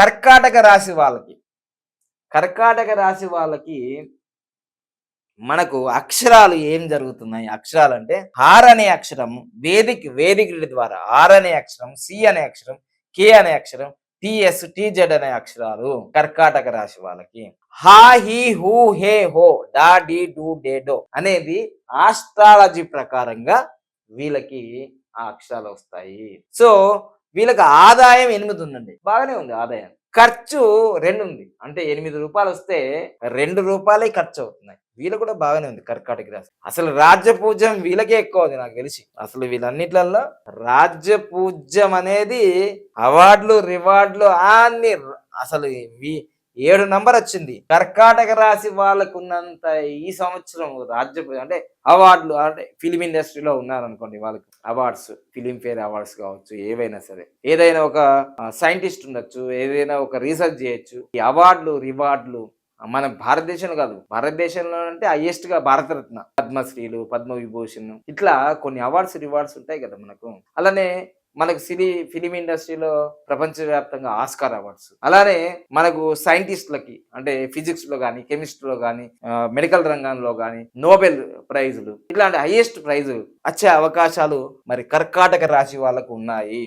కర్కాటక రాశి వాళ్ళకి కర్కాటక రాశి వాళ్ళకి మనకు అక్షరాలు ఏం జరుగుతున్నాయి? అక్షరాలు అంటే ఆర్ అనే అక్షరం వేదిక ద్వారా ఆర్ అనే అక్షరం, సి అనే అక్షరం, కే అనే అక్షరం, టిఎస్ టిజెడ్ అనే అక్షరాలు కర్కాటక రాశి వాళ్ళకి. హా హీ హూ హే హో డా డి డు డే డో అనేది ఆస్ట్రాలజీ ప్రకారంగా వీళ్ళకి ఆ అక్షరాలు వస్తాయి. సో వీళ్ళకి ఆదాయం 8 ఉందండి, బాగానే ఉంది ఆదాయం. ఖర్చు 2 ఉంది, అంటే 8 రూపాయలు వస్తే 2 రూపాయలే ఖర్చు అవుతున్నాయి. వీళ్ళు కూడా బాగానే ఉంది కర్కాటక రాశి. అసలు రాజ్యపూజ్యం వీళ్ళకే ఎక్కువ ఉంది నాకు తెలిసి. అసలు వీళ్ళన్నిట్లలో రాజ్యపూజ్యం అనేది అవార్డులు రివార్డులు అన్ని అసలు 7 నంబర్ వచ్చింది. కర్కాటక రాశి వాళ్ళకు ఉన్నంత ఈ సంవత్సరం అంటే అవార్డులు, అంటే ఫిలిం ఇండస్ట్రీలో ఉన్నారనుకోండి, వాళ్ళకి అవార్డ్స్, ఫిలిం ఫేర్ అవార్డ్స్ కావచ్చు, ఏవైనా సరే, ఏదైనా ఒక సైంటిస్ట్ ఉండొచ్చు, ఏదైనా ఒక రీసెర్చ్ చేయొచ్చు. ఈ అవార్డులు రివార్డులు మన భారతదేశంలో కాదు, భారతదేశంలో అంటే హైయెస్ట్ గా భారతరత్న, పద్మశ్రీలు, పద్మ విభూషణ్, ఇట్లా కొన్ని అవార్డ్స్ రివార్డ్స్ ఉంటాయి కదా మనకు. అలానే మనకు ఫిలిం ఇండస్ట్రీలో ప్రపంచవ్యాప్తంగా ఆస్కార్ అవార్డ్స్, అలానే మనకు సైంటిస్టులకి అంటే ఫిజిక్స్ లో కానీ, కెమిస్ట్రీలో కానీ, మెడికల్ రంగంలో కానీ నోబెల్ ప్రైజులు, ఇట్లాంటి హైయెస్ట్ ప్రైజులు వచ్చే అవకాశాలు మరి కర్కాటక రాశి వాళ్ళకు ఉన్నాయి.